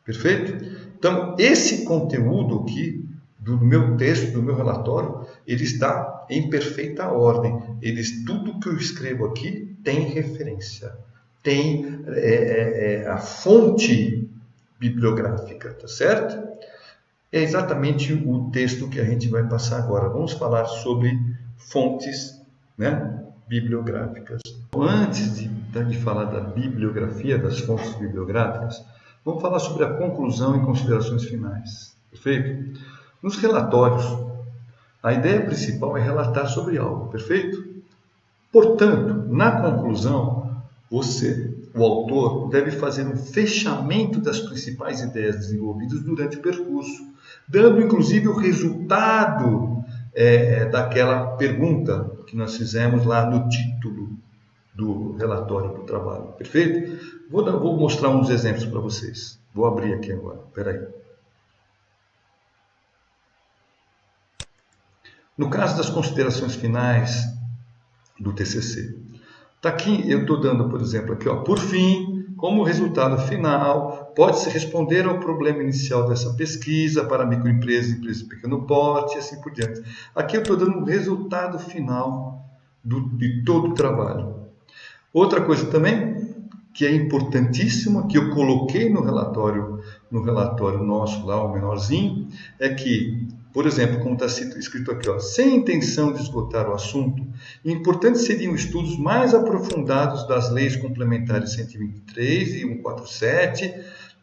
Perfeito? Então, esse conteúdo aqui, do meu texto, do meu relatório, ele está em perfeita ordem. Tudo que eu escrevo aqui tem referência, tem a fonte bibliográfica, tá certo? É exatamente o texto que a gente vai passar agora. Vamos falar sobre fontes, bibliográficas. Antes de falar da bibliografia, das fontes bibliográficas, vamos falar sobre a conclusão e considerações finais. Perfeito? Nos relatórios, a ideia principal é relatar sobre algo, perfeito? Portanto, na conclusão, o autor, deve fazer um fechamento das principais ideias desenvolvidas durante o percurso, dando inclusive o resultado daquela pergunta que nós fizemos lá no título do relatório do trabalho, perfeito? Vou mostrar uns exemplos para vocês. Vou abrir aqui agora, espera aí. No caso das considerações finais do TCC, tá aqui, eu estou dando, por exemplo, aqui, por fim, como resultado final, pode-se responder ao problema inicial dessa pesquisa para microempresas e empresas de pequeno porte e assim por diante. Aqui eu estou dando o resultado final de todo o trabalho. Outra coisa também, que é importantíssima, que eu coloquei no relatório nosso lá, o menorzinho, é que, por exemplo, como está escrito aqui, sem intenção de esgotar o assunto, importante seriam estudos mais aprofundados das leis complementares 123 e 147,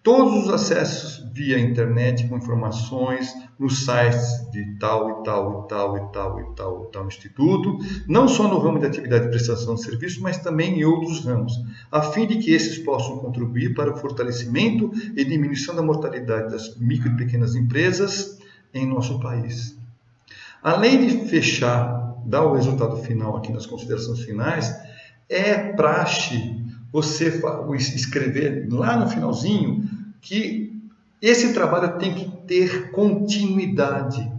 todos os acessos via internet com informações nos sites de tal e tal e tal e tal e tal e tal instituto, não só no ramo de atividade de prestação de serviço, mas também em outros ramos, a fim de que esses possam contribuir para o fortalecimento e diminuição da mortalidade das micro e pequenas empresas em nosso país. Além de fechar, dar o resultado final aqui nas considerações finais, é praxe você escrever lá no finalzinho que esse trabalho tem que ter continuidade.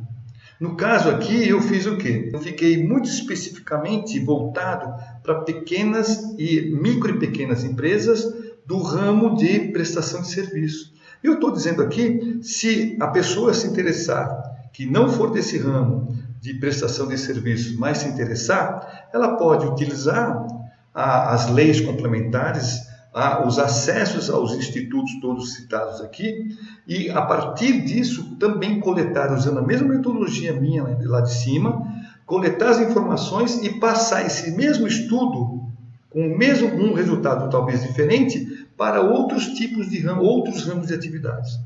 No caso aqui, eu fiz o quê? Eu fiquei muito especificamente voltado para pequenas e micro e pequenas empresas do ramo de prestação de serviço. Eu estou dizendo aqui, se a pessoa se interessar, que não for desse ramo de prestação de serviços, mas se interessar, ela pode utilizar as leis complementares, os acessos aos institutos todos citados aqui, e a partir disso também coletar, usando a mesma metodologia minha lá de cima, coletar as informações e passar esse mesmo estudo, com o mesmo um resultado talvez diferente, para outros tipos de ramos, outros ramos de atividades.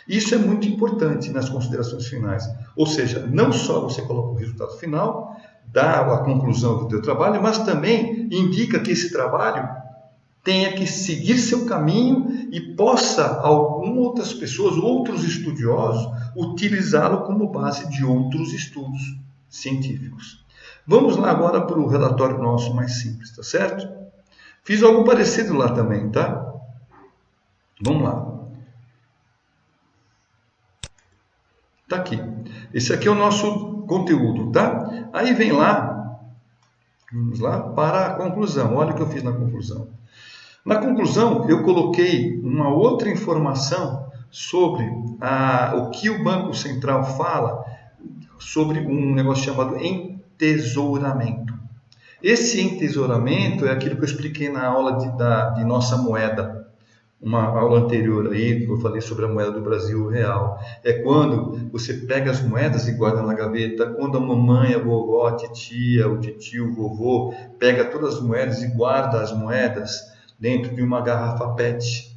Isso é muito importante nas considerações finais. Ou seja, não só você coloca o resultado final, dá a conclusão do teu trabalho, mas também indica que esse trabalho tenha que seguir seu caminho e possa algumas outras pessoas, outros estudiosos, utilizá-lo como base de outros estudos científicos. Vamos lá agora para o relatório nosso mais simples, tá certo? Fiz algo parecido lá também, tá? Vamos lá. Tá aqui. Esse aqui é o nosso conteúdo, tá? Aí vem lá, vamos lá, para a conclusão. Olha o que eu fiz na conclusão. Na conclusão, eu coloquei uma outra informação sobre o que o Banco Central fala sobre um negócio chamado entesouramento. Esse entesouramento é aquilo que eu expliquei na aula de nossa moeda, uma aula anterior aí, que eu falei sobre a moeda do Brasil real. É quando você pega as moedas e guarda na gaveta, quando a mamãe, a vovó, a titia, o titio, o vovô, pega todas as moedas e guarda as moedas dentro de uma garrafa PET.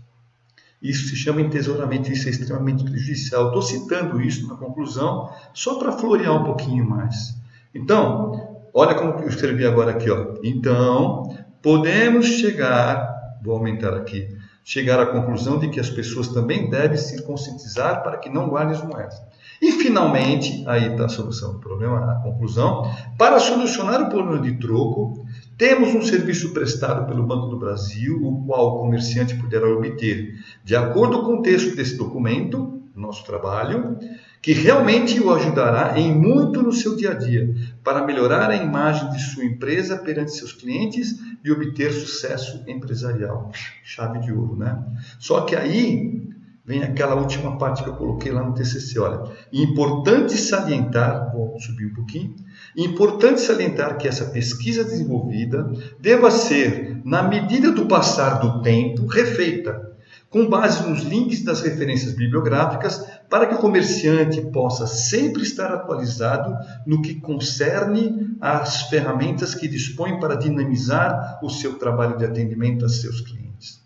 Isso se chama entesouramento, isso é extremamente prejudicial. Estou citando isso na conclusão, só para florear um pouquinho mais. Então, olha como eu escrevi agora aqui, ó. Então, podemos chegar, vou aumentar aqui, chegar à conclusão de que as pessoas também devem se conscientizar para que não guardem as moedas. E, finalmente, aí está a solução do problema, a conclusão, para solucionar o problema de troco, temos um serviço prestado pelo Banco do Brasil, o qual o comerciante poderá obter, de acordo com o texto desse documento, nosso trabalho, que realmente o ajudará em muito no seu dia a dia, para melhorar a imagem de sua empresa perante seus clientes e obter sucesso empresarial. Chave de ouro, né? Só que aí vem aquela última parte que eu coloquei lá no TCC, olha. Importante salientar, vou subir um pouquinho, importante salientar que essa pesquisa desenvolvida deva ser, na medida do passar do tempo, refeita, com base nos links das referências bibliográficas, para que o comerciante possa sempre estar atualizado no que concerne às ferramentas que dispõe para dinamizar o seu trabalho de atendimento a seus clientes.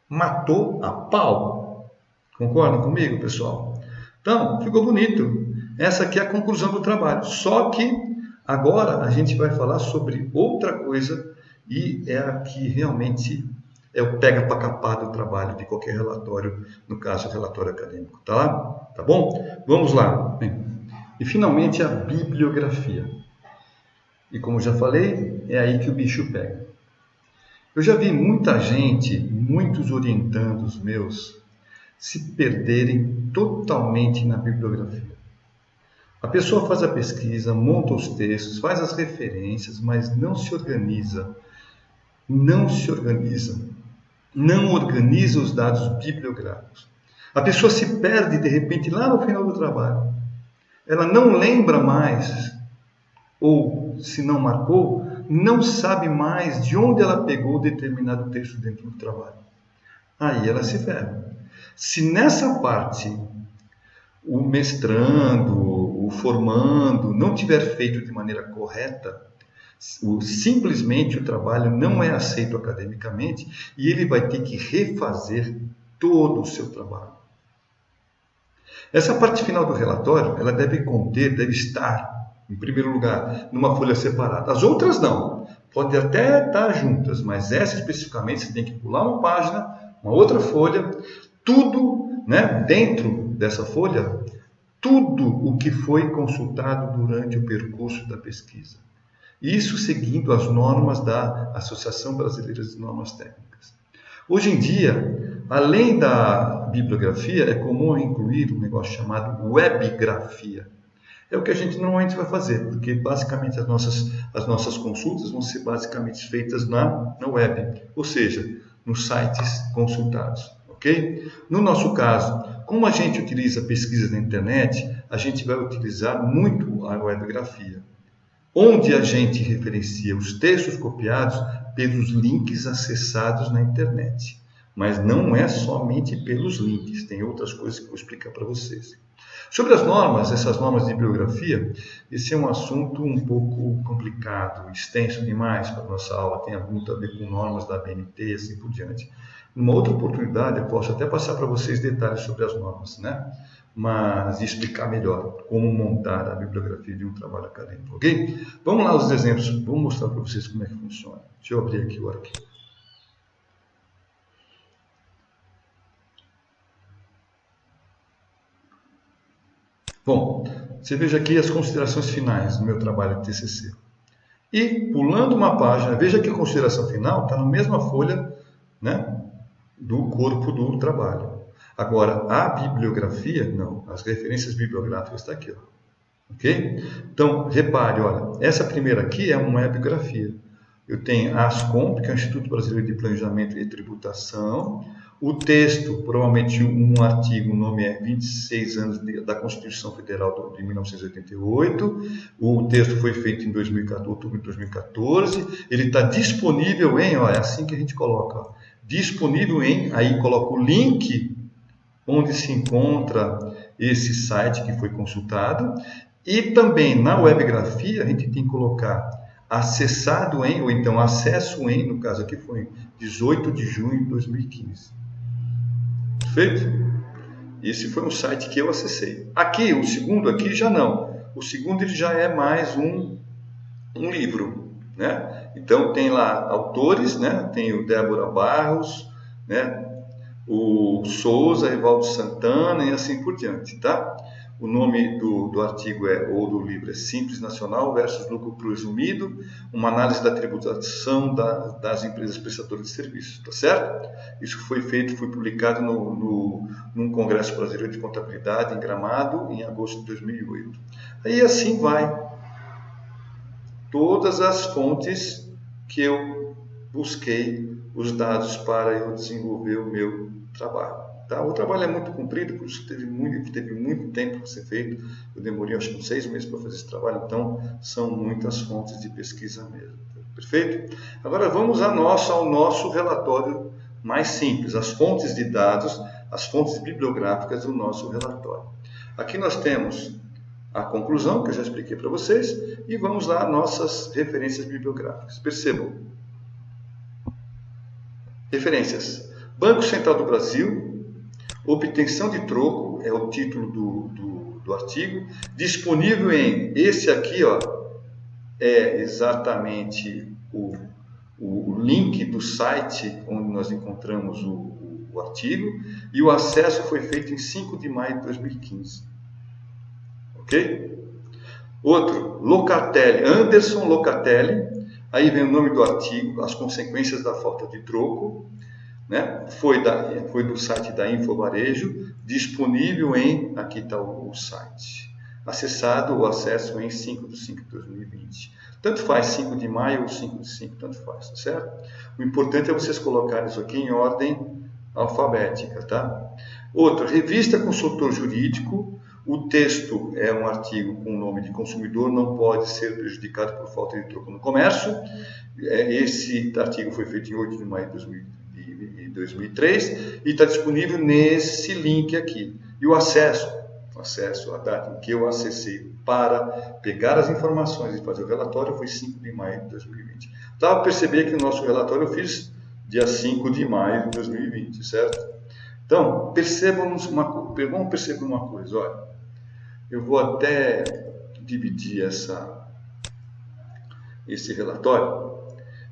Matou a pau. Concordam comigo, pessoal? Então, ficou bonito. Essa aqui é a conclusão do trabalho. Só que agora a gente vai falar sobre outra coisa e é a que realmente é o pega para capar do trabalho de qualquer relatório, no caso, relatório acadêmico. Tá lá? Tá bom? Vamos lá. E finalmente a bibliografia. E como já falei, é aí que o bicho pega. Eu já vi muita gente, muitos orientandos meus, se perderem totalmente na bibliografia. A pessoa faz a pesquisa, monta os textos, faz as referências, mas não se organiza. Não organiza os dados bibliográficos. A pessoa se perde, de repente, lá no final do trabalho. Ela não lembra mais, ou se não marcou, não sabe mais de onde ela pegou determinado texto dentro do trabalho. Aí ela se ferra. Se nessa parte o mestrando, o formando não tiver feito de maneira correta, simplesmente o trabalho não é aceito academicamente e ele vai ter que refazer todo o seu trabalho. Essa parte final do relatório, ela deve estar, em primeiro lugar, numa folha separada. As outras não. Pode até estar juntas, mas essa especificamente você tem que pular uma página, uma outra folha, tudo, né, dentro dessa folha, tudo o que foi consultado durante o percurso da pesquisa. Isso seguindo as normas da Associação Brasileira de Normas Técnicas. Hoje em dia, além da bibliografia, é comum incluir um negócio chamado webgrafia. É o que a gente normalmente vai fazer, porque basicamente as nossas consultas vão ser basicamente feitas na web, ou seja, nos sites consultados. Okay? No nosso caso, como a gente utiliza pesquisas na internet, a gente vai utilizar muito a webgrafia, onde a gente referencia os textos copiados pelos links acessados na internet. Mas não é somente pelos links, tem outras coisas que eu vou explicar para vocês. Sobre as normas, essas normas de bibliografia, esse é um assunto um pouco complicado, extenso demais para a nossa aula, tem muito a ver com normas da ABNT e assim por diante. Numa outra oportunidade, eu posso até passar para vocês detalhes sobre as normas, né? Mas explicar melhor como montar a bibliografia de um trabalho acadêmico, ok? Vamos lá os exemplos, vou mostrar para vocês como é que funciona. Deixa eu abrir aqui o arquivo. Bom, você veja aqui as considerações finais do meu trabalho de TCC. E, pulando uma página, veja que a consideração final está na mesma folha, né, do corpo do trabalho. Agora, a bibliografia, não. As referências bibliográficas estão aqui. Ó. Ok? Então, repare, olha, essa primeira aqui é uma bibliografia. Eu tenho a ASCOMP, que é o Instituto Brasileiro de Planejamento e Tributação. O texto, provavelmente um artigo, o nome é 26 anos da Constituição Federal de 1988. O texto foi feito em 2014, outubro de 2014. Ele está disponível em, ó, é assim que a gente coloca, ó, disponível em, aí coloca o link onde se encontra esse site que foi consultado. E também na webgrafia a gente tem que colocar acessado em, ou então acesso em, no caso aqui foi 18 de junho de 2015. Perfeito? Esse foi um site que eu acessei. Aqui, o segundo aqui já não. O segundo ele já é mais um livro, né? Então tem lá autores, né? Tem o Débora Barros, né? O Souza, Evaldo Santana e assim por diante, tá? O nome do artigo ou do livro é Simples Nacional versus Lucro Presumido, uma análise da tributação das empresas prestadoras de serviços, tá certo? Isso foi publicado num Congresso Brasileiro de Contabilidade em Gramado, em agosto de 2008. Aí assim vai. Todas as fontes que eu busquei os dados para eu desenvolver o meu trabalho. Tá? O trabalho é muito comprido, por isso teve muito tempo para ser feito. Eu demorei acho que uns 6 meses para fazer esse trabalho, então são muitas fontes de pesquisa mesmo. Perfeito? Agora vamos ao nosso relatório mais simples, as fontes de dados, as fontes bibliográficas do nosso relatório. Aqui nós temos a conclusão, que eu já expliquei para vocês, e vamos lá nossas referências bibliográficas. Percebam. Referências. Banco Central do Brasil, obtenção de troco, é o título do artigo, disponível em, esse aqui, ó, é exatamente o link do site onde nós encontramos o artigo, e o acesso foi feito em 5 de maio de 2015. Ok? Outro, Locatelli, Anderson Locatelli, aí vem o nome do artigo, as consequências da falta de troco, né? Foi do site da Infovarejo, disponível em, aqui está o site, acessado ou acesso em 5 de 5 de 2020. Tanto faz 5 de maio ou 5 de 5, tanto faz, tá certo? O importante é vocês colocarem isso aqui em ordem alfabética, tá? Outra, Revista Consultor Jurídico, o texto é um artigo com o nome de consumidor, não pode ser prejudicado por falta de troco no comércio. Esse artigo foi feito em 8 de maio de 2003 e está disponível nesse link aqui. E o acesso a data em que eu acessei para pegar as informações e fazer o relatório foi 5 de maio de 2020. Dá para perceber que o nosso relatório eu fiz dia 5 de maio de 2020, certo? Então, vamos perceber uma coisa, olha, eu vou até dividir esse relatório,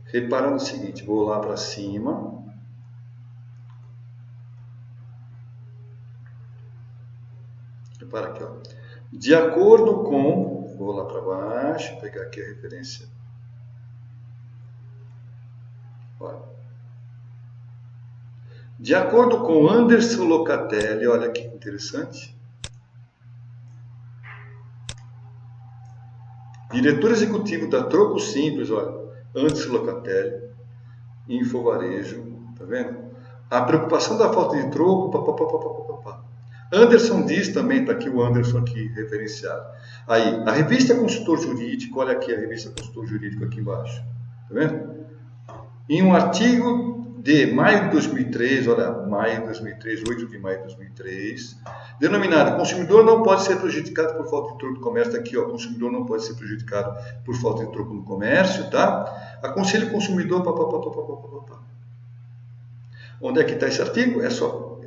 reparando o seguinte, vou lá para cima, repara aqui, ó, de acordo com, vou lá para baixo, pegar aqui a referência, olha, de acordo com Anderson Locatelli, olha que interessante, diretor executivo da Troco Simples, olha, Anderson Locatelli, Infovarejo, tá vendo? A preocupação da falta de troco, papapá. Anderson diz também, tá aqui o Anderson aqui referenciado. Aí, a revista Consultor Jurídico, olha aqui a revista Consultor Jurídico aqui embaixo, tá vendo? Em um artigo de maio de 2003, olha, maio de 2003, 8 de maio de 2003, denominado consumidor não pode ser prejudicado por falta de troco no comércio, tá aqui, ó, consumidor não pode ser prejudicado por falta de troco no comércio, tá? Aconselho o consumidor, papapá. Onde é que está esse artigo? É só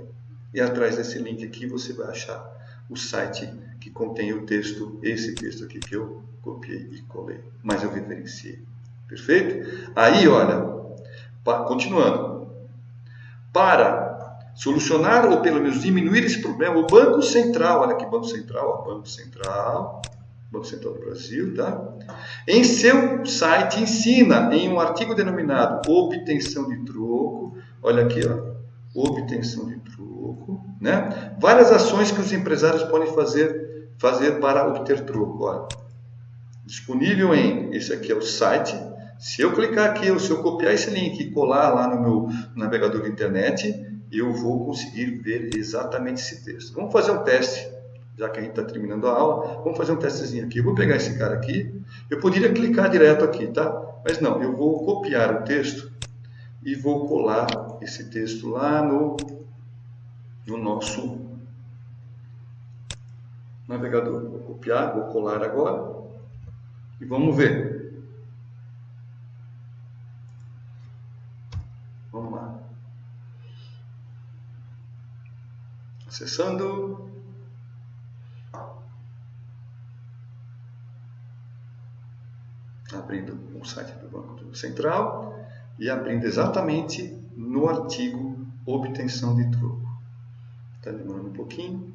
ir atrás desse link aqui, você vai achar o site que contém o texto, esse texto aqui que eu copiei e colei, mas eu referenciei. Perfeito? Aí, olha, continuando. Para solucionar ou pelo menos diminuir esse problema, o Banco Central, olha aqui, Banco Central, ó, Banco Central do Brasil, tá? Em seu site ensina em um artigo denominado obtenção de troco, olha aqui, ó, obtenção de troco, né? Várias ações que os empresários podem fazer para obter troco, olha. Disponível em, esse aqui é o site. Se eu clicar aqui, ou se eu copiar esse link e colar lá no meu navegador de internet, eu vou conseguir ver exatamente esse texto. Vamos fazer um teste, já que a gente está terminando a aula, vamos fazer um testezinho aqui. Eu vou pegar esse cara aqui, eu poderia clicar direto aqui, tá? Mas não, eu vou copiar o texto e vou colar esse texto lá no nosso navegador. Vou copiar, vou colar agora e vamos ver. Vamos lá. Acessando. Abrindo o site do Banco Central e abrindo exatamente no artigo obtenção de troco. Está demorando um pouquinho.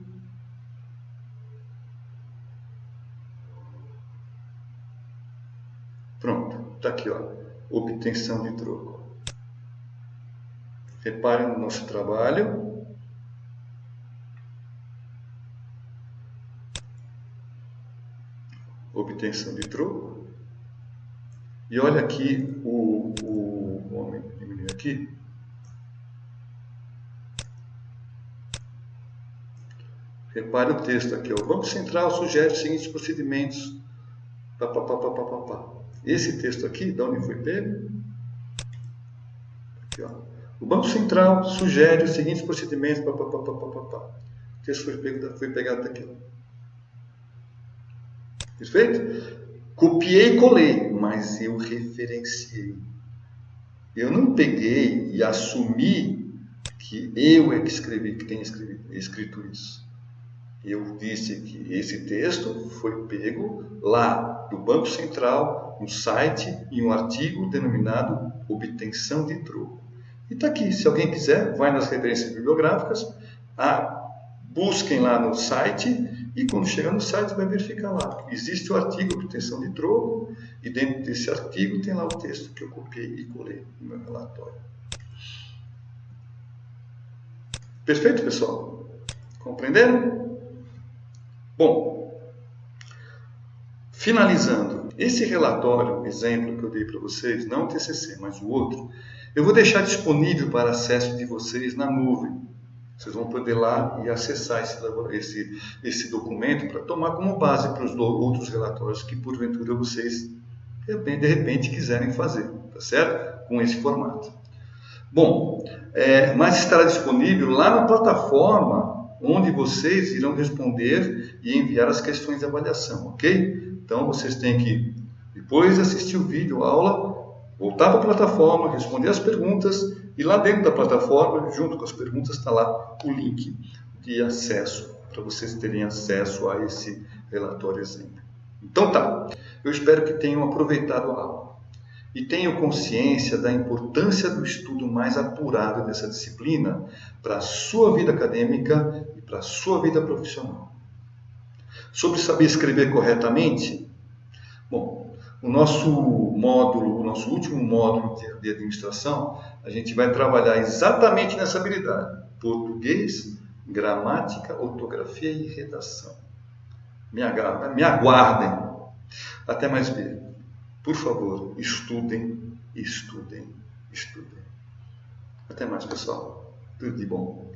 Pronto, está aqui, ó, obtenção de troco. Reparem no nosso trabalho. Obtenção de troco. E olha aqui vamos diminuir aqui. Repare o texto aqui, ó. O Banco Central sugere os seguintes procedimentos. Esse texto aqui, de onde foi pego? Aqui, ó. O Banco Central sugere os seguintes procedimentos. O texto foi pegado daqui. Perfeito? Copiei e colei, mas eu referenciei. Eu não peguei e assumi que eu é que escrevi, que tenho escrito isso. Eu disse que esse texto foi pego lá do Banco Central, no site, em um artigo denominado Obtenção de Troco. E está aqui, se alguém quiser, vai nas referências bibliográficas, busquem lá no site e quando chegar no site vai verificar lá. Existe o artigo Obtenção de Troco e dentro desse artigo tem lá o texto que eu copiei e colei no meu relatório. Perfeito, pessoal? Compreenderam? Bom, finalizando, esse relatório, exemplo que eu dei para vocês, não o TCC, mas o outro, eu vou deixar disponível para acesso de vocês na nuvem. Vocês vão poder lá e acessar esse documento para tomar como base para os outros relatórios que porventura vocês de repente quiserem fazer, tá certo? Com esse formato. Bom, mas estará disponível lá na plataforma onde vocês irão responder e enviar as questões de avaliação, ok? Então vocês têm que, depois de assistir o vídeo, a aula, voltar para a plataforma, responder as perguntas e lá dentro da plataforma, junto com as perguntas, está lá o link de acesso, para vocês terem acesso a esse relatório exemplo. Então tá, eu espero que tenham aproveitado a aula e tenham consciência da importância do estudo mais apurado dessa disciplina para a sua vida acadêmica e para a sua vida profissional. Sobre saber escrever corretamente, bom, o nosso último módulo de administração, a gente vai trabalhar exatamente nessa habilidade: português, gramática, ortografia e redação. Me aguardem. Até mais ver. Por favor, estudem, estudem, estudem. Até mais, pessoal. Tudo de bom.